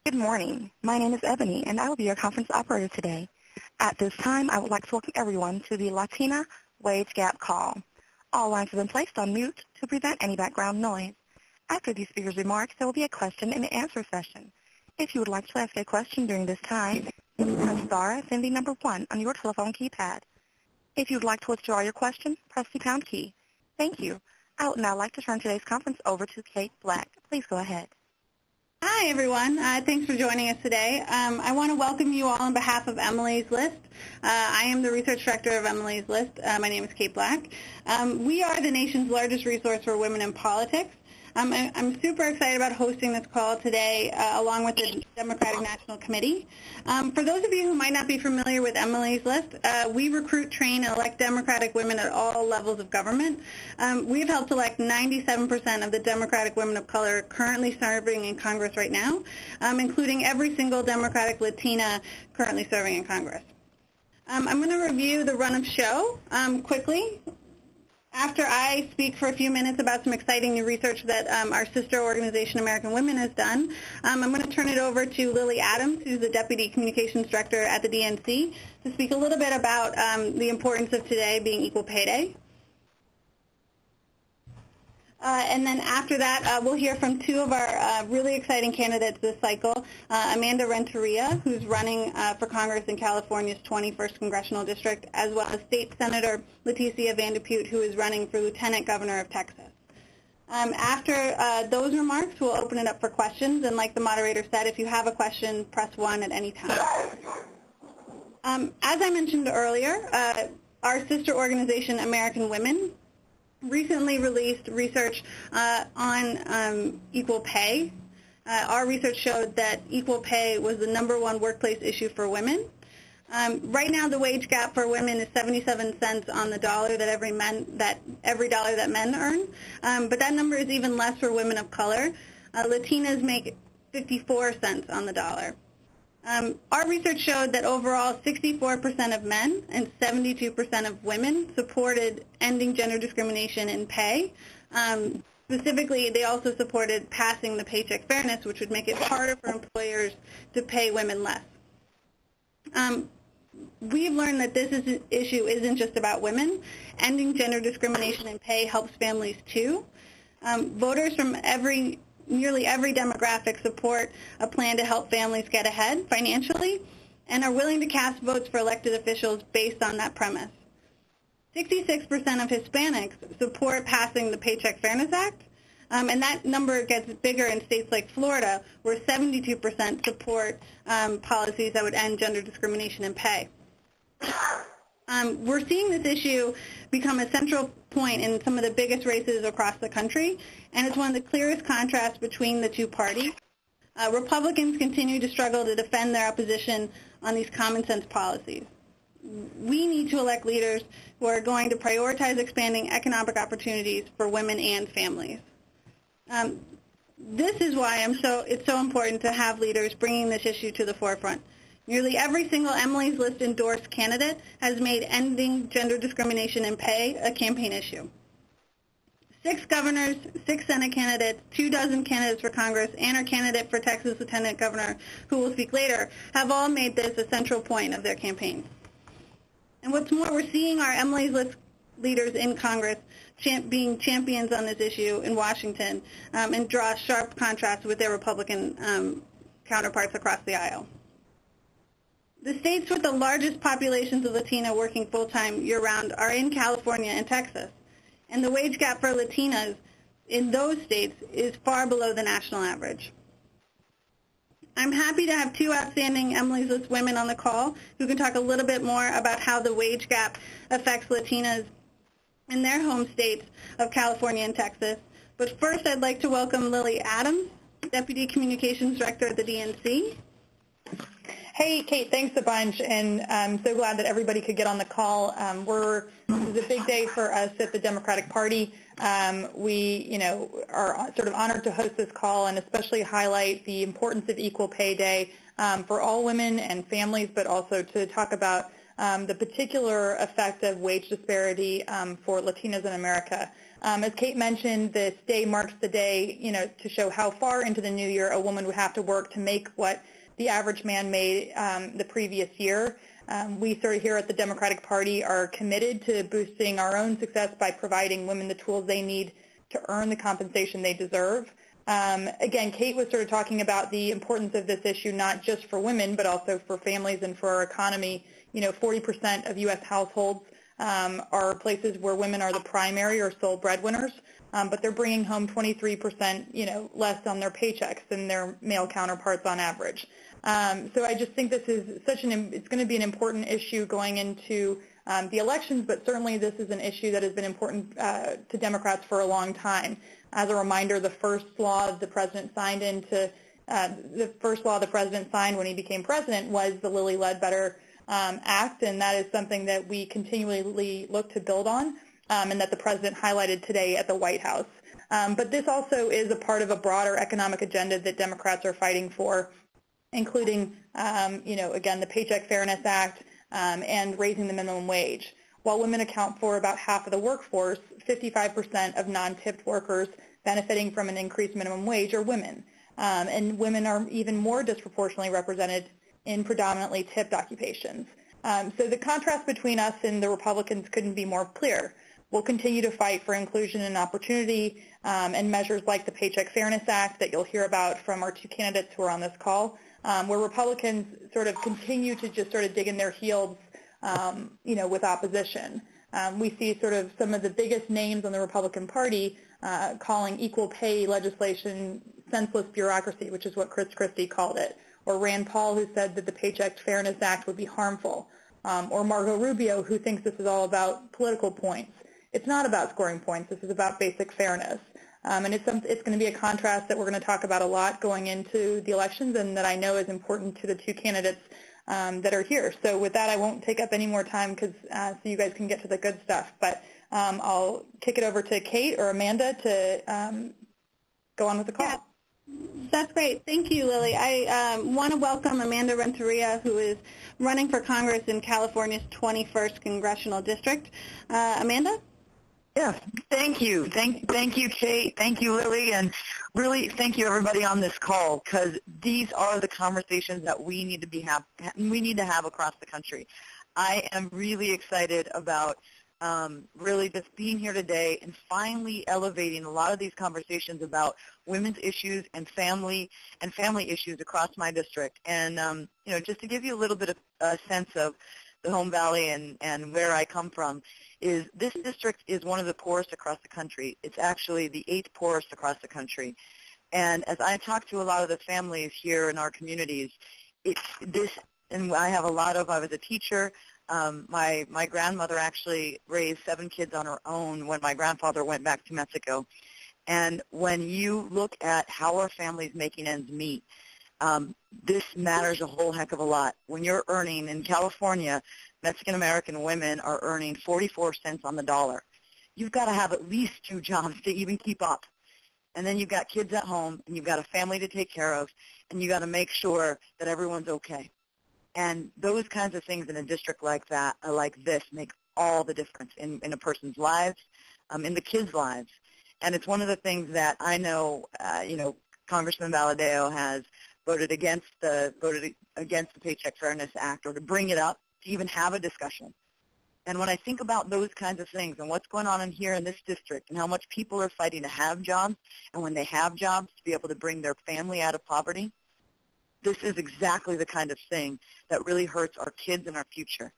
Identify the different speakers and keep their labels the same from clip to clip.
Speaker 1: Good morning. My name is Ebony, and I will be your conference operator today. At this time, I would like to welcome everyone to the Latina Wage Gap Call. All lines have been placed on mute to prevent any background noise. After the speaker's remarks, there will be a question-and-answer session. If you would like to ask a question during this time, simply press star, then the number 1 on your telephone keypad. If you would like to withdraw your question, press the pound key. Thank you. I would now like to turn today's conference over to Kate Black. Please go ahead.
Speaker 2: Hi, everyone. Thanks for joining us today. I want to welcome you all on behalf of Emily's List. I am the research director of Emily's List. My name is Kate Black. We are the nation's largest resource for women in politics. I'm super excited about hosting this call today along with the Democratic National Committee. For those of you who might not be familiar with Emily's List, we recruit, train, and elect Democratic women at all levels of government. We've helped elect 97% of the Democratic women of color currently serving in Congress right now, including every single Democratic Latina currently serving in Congress. I'm going to review the run of show quickly. After I speak for a few minutes about some exciting new research that our sister organization, American Women, has done, I'm going to turn it over to Lily Adams, who's the Deputy Communications Director at the DNC, to speak a little bit about the importance of today being Equal Pay Day. And then after that, we'll hear from two of our really exciting candidates this cycle, Amanda Renteria, who's running for Congress in California's 21st Congressional District, as well as State Senator Leticia Van de Putte, who is running for Lieutenant Governor of Texas. After those remarks, we'll open it up for questions. And like the moderator said, if you have a question, press 1 at any time. As I mentioned earlier, our sister organization, American Women, recently released research on equal pay. Our research showed that equal pay was the #1 workplace issue for women. Right now, the wage gap for women is 77 cents on the dollar that every dollar that men earn, but that number is even less for women of color. Latinas make 54 cents on the dollar. Our research showed that overall 64% of men and 72% of women supported ending gender discrimination in pay. Specifically, they also supported passing the Paycheck Fairness, which would make it harder for employers to pay women less. We've learned that this issue isn't just about women. Ending gender discrimination in pay helps families too. Voters from nearly every demographic support a plan to help families get ahead financially and are willing to cast votes for elected officials based on that premise. 66% of Hispanics support passing the Paycheck Fairness Act, and that number gets bigger in states like Florida, where 72% support policies that would end gender discrimination in pay. We're seeing this issue become a central point in some of the biggest races across the country, and it's one of the clearest contrasts between the two parties. Republicans continue to struggle to defend their opposition on these common sense policies. We need to elect leaders who are going to prioritize expanding economic opportunities for women and families. This is why it's so important to have leaders bringing this issue to the forefront. Nearly every single Emily's List endorsed candidate has made ending gender discrimination in pay a campaign issue. 6 governors, 6 Senate candidates, 24 candidates for Congress, and our candidate for Texas Lieutenant Governor, who will speak later, have all made this a central point of their campaigns. And what's more, we're seeing our Emily's List leaders in Congress being champions on this issue in Washington and draw sharp contrasts with their Republican counterparts across the aisle. The states with the largest populations of Latina working full-time year-round are in California and Texas, and the wage gap for Latinas in those states is far below the national average. I'm happy to have 2 outstanding Emily's List women on the call who can talk a little bit more about how the wage gap affects Latinas in their home states of California and Texas. But first, I'd like to welcome Lily Adams, Deputy Communications Director at the DNC.
Speaker 3: Hey, Kate, thanks a bunch, and I'm so glad that everybody could get on the call. This is a big day for us at the Democratic Party. We, are sort of honored to host this call and especially highlight the importance of Equal Pay Day for all women and families, but also to talk about the particular effect of wage disparity for Latinas in America. As Kate mentioned, this day marks the day, to show how far into the new year a woman would have to work to make what the average man made the previous year. We sort of here at the Democratic Party are committed to boosting our own success by providing women the tools they need to earn the compensation they deserve. Again, Kate was sort of talking about the importance of this issue, not just for women, but also for families and for our economy. 40% of U.S. households are places where women are the primary or sole breadwinners, but they're bringing home 23%, less on their paychecks than their male counterparts on average. So I just think this is it's going to be an important issue going into the elections, but certainly this is an issue that has been important to Democrats for a long time. As a reminder, the first law the president signed when he became president was the Lilly Ledbetter Act, and that is something that we continually look to build on, and that the president highlighted today at the White House. But this also is a part of a broader economic agenda that Democrats are fighting for, including, again, the Paycheck Fairness Act and raising the minimum wage. While women account for about half of the workforce, 55% of non-tipped workers benefiting from an increased minimum wage are women. And women are even more disproportionately represented in predominantly tipped occupations. So the contrast between us and the Republicans couldn't be more clear. We'll continue to fight for inclusion and opportunity and measures like the Paycheck Fairness Act that you'll hear about from our two candidates who are on this call, where Republicans sort of continue to just sort of dig in their heels, with opposition. We see sort of some of the biggest names on the Republican Party calling equal pay legislation senseless bureaucracy, which is what Chris Christie called it, or Rand Paul, who said that the Paycheck Fairness Act would be harmful, or Marco Rubio, who thinks this is all about political points. It's not about scoring points. This is about basic fairness. And it's going to be a contrast that we're going to talk about a lot going into the elections, and that I know is important to the two candidates that are here. So with that, I won't take up any more time so you guys can get to the good stuff. But I'll kick it over to Kate or Amanda to go on with the call.
Speaker 2: Yeah. That's great. Thank you, Lily. I want to welcome Amanda Renteria, who is running for Congress in California's 21st Congressional District. Amanda?
Speaker 4: Yeah, thank you. Thank you, Kate. Thank you, Lily. And really thank you, everybody on this call, because these are the conversations that we need to have across the country. I am really excited about really just being here today and finally elevating a lot of these conversations about women's issues and family issues across my district. And just to give you a little bit of a sense of the Home Valley and where I come from, is this district is one of the poorest across the country. It's actually the 8th poorest across the country. And as I talk to a lot of the families here in our communities, and I was a teacher. My grandmother actually raised 7 kids on her own when my grandfather went back to Mexico. And when you look at how our families making ends meet, this matters a whole heck of a lot. When you're earning, in California, Mexican-American women are earning 44 cents on the dollar. You've got to have at least 2 jobs to even keep up. And then you've got kids at home, and you've got a family to take care of, and you've got to make sure that everyone's okay. And those kinds of things in a district like that, like this, make all the difference in a person's lives, in the kids' lives. And it's one of the things that I know, Congressman Valadao has voted against the Paycheck Fairness Act, or to bring it up, to even have a discussion. And when I think about those kinds of things and what's going on in here in this district and how much people are fighting to have jobs, and when they have jobs, to be able to bring their family out of poverty, this is exactly the kind of thing that really hurts our kids and our future.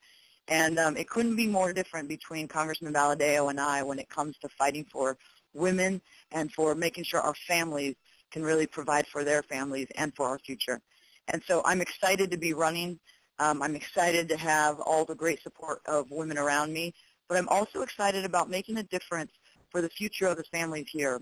Speaker 4: And it couldn't be more different between Congressman Valadao and I when it comes to fighting for women and for making sure our families can really provide for their families and for our future. And so I'm excited to be running. I'm excited to have all the great support of women around me, but I'm also excited about making a difference for the future of the families here.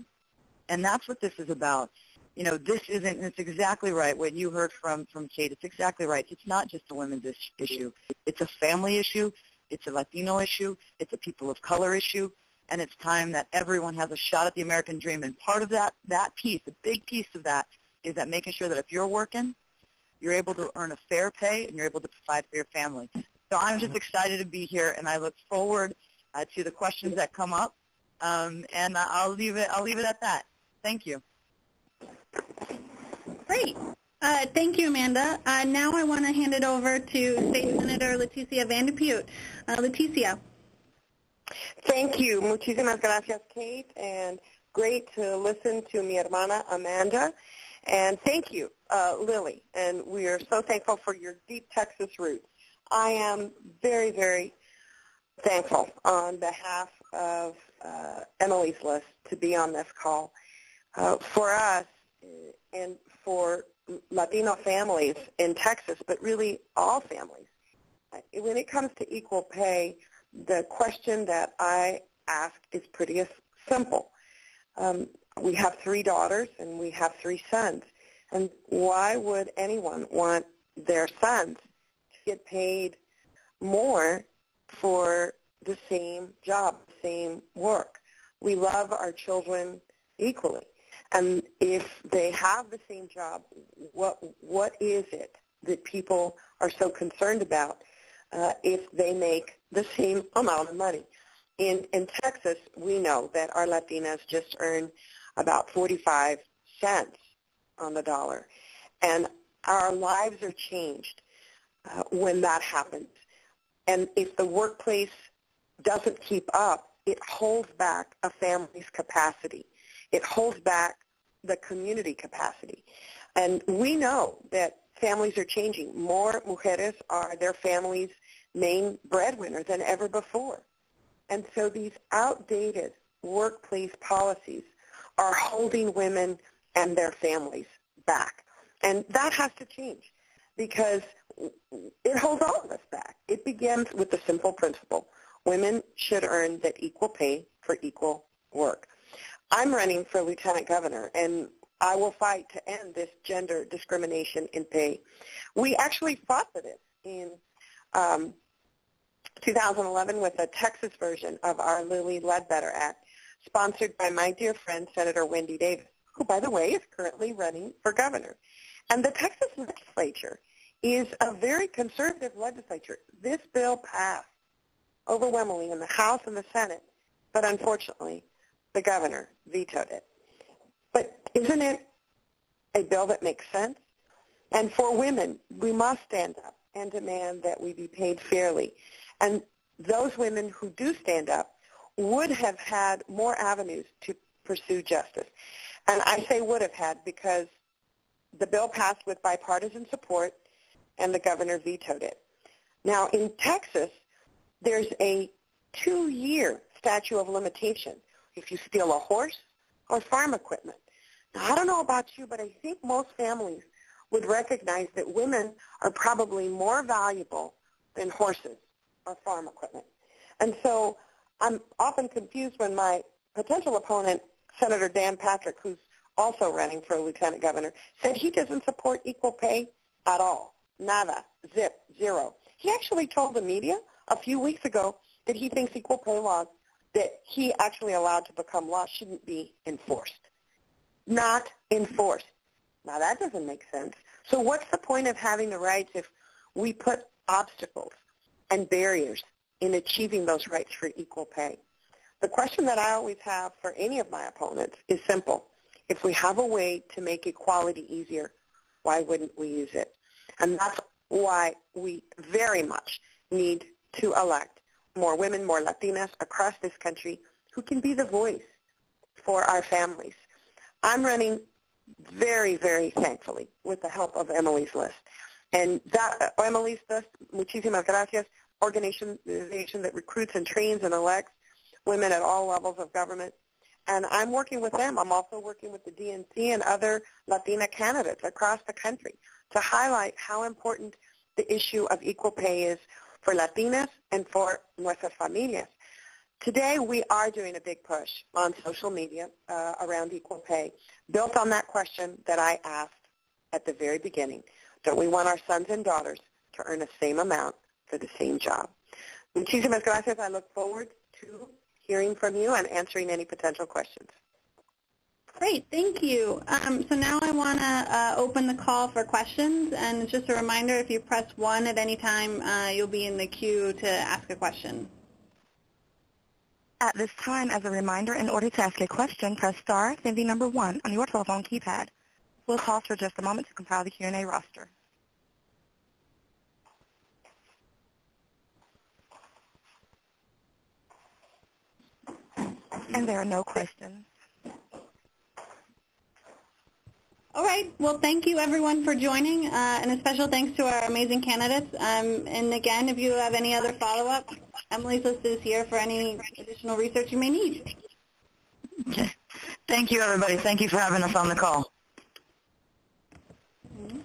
Speaker 4: And that's what this is about. It's exactly right. What you heard from Kate, it's exactly right. It's not just a women's issue. It's a family issue. It's a Latino issue. It's a people of color issue. And it's time that everyone has a shot at the American dream. And part of that piece, a big piece of that, is that making sure that if you're working, you're able to earn a fair pay and you're able to provide for your family. So I'm just excited to be here, and I look forward to the questions that come up. And I'll leave it at that. Thank you.
Speaker 2: Great. Thank you, Amanda. Now I want to hand it over to State Senator Leticia Vandepute. Leticia.
Speaker 5: Thank you. Muchísimas gracias, Kate, and great to listen to mi hermana Amanda. And thank you, Lily, and we are so thankful for your deep Texas roots. I am very, very thankful on behalf of Emily's List to be on this call. For us and for Latino families in Texas, but really all families, when it comes to equal pay, the question that I ask is pretty simple. We have 3 daughters and we have 3 sons. And why would anyone want their sons to get paid more for the same job, the same work? We love our children equally. And if they have the same job, what is it that people are so concerned about if they make the same amount of money? In Texas, we know that our Latinas just earn about 45 cents on the dollar. And our lives are changed when that happens. And if the workplace doesn't keep up, it holds back a family's capacity. It holds back the community capacity. And we know that families are changing. More mujeres are their family's main breadwinner than ever before. And so these outdated workplace policies are holding women and their families back. And that has to change because it holds all of us back. It begins with the simple principle. Women should earn that equal pay for equal work. I'm running for lieutenant governor, and I will fight to end this gender discrimination in pay. We actually fought for this in 2011 with a Texas version of our Lilly Ledbetter Act, sponsored by my dear friend, Senator Wendy Davis, who, by the way, is currently running for governor. And the Texas legislature is a very conservative legislature. This bill passed overwhelmingly in the House and the Senate, but unfortunately, the governor vetoed it. But isn't it a bill that makes sense? And for women, we must stand up and demand that we be paid fairly. And those women who do stand up would have had more avenues to pursue justice. And I say would have had because the bill passed with bipartisan support and the governor vetoed it. Now, in Texas, there's a 2-year statute of limitation if you steal a horse or farm equipment. Now, I don't know about you, but I think most families would recognize that women are probably more valuable than horses or farm equipment. And so I'm often confused when my potential opponent, Senator Dan Patrick, who's also running for lieutenant governor, said he doesn't support equal pay at all. Nada. Zip. Zero. He actually told the media a few weeks ago that he thinks equal pay laws that he actually allowed to become law shouldn't be enforced. Not enforced. Now, that doesn't make sense. So what's the point of having the rights if we put obstacles and barriers in achieving those rights for equal pay? The question that I always have for any of my opponents is simple. If we have a way to make equality easier, why wouldn't we use it? And that's why we very much need to elect more women, more Latinas across this country who can be the voice for our families. I'm running very, very thankfully with the help of Emily's List. And that Emily's List, muchísimas gracias, organization that recruits and trains and elects women at all levels of government. And I'm working with them. I'm also working with the DNC and other Latina candidates across the country to highlight how important the issue of equal pay is for Latinas and for nuestras familias. Today, we are doing a big push on social media around equal pay, built on that question that I asked at the very beginning. Don't we want our sons and daughters to earn the same amount for the same job? Muchísimas gracias. I look forward to hearing from you and answering any potential questions.
Speaker 2: Great, thank you. So now I want to open the call for questions, and just a reminder, if you press 1 at any time, you'll be in the queue to ask a question.
Speaker 1: At this time, as a reminder, in order to ask a question, press star, then the number 1 on your telephone keypad. We'll pause for just a moment to compile the Q&A roster. And there are no questions.
Speaker 2: All right. Well, thank you, everyone, for joining, and a special thanks to our amazing candidates. And again, if you have any other follow-up, Emily's list is here for any additional research you may need.
Speaker 4: Okay. Thank you, everybody. Thank you for having us on the call.
Speaker 2: Mm-hmm.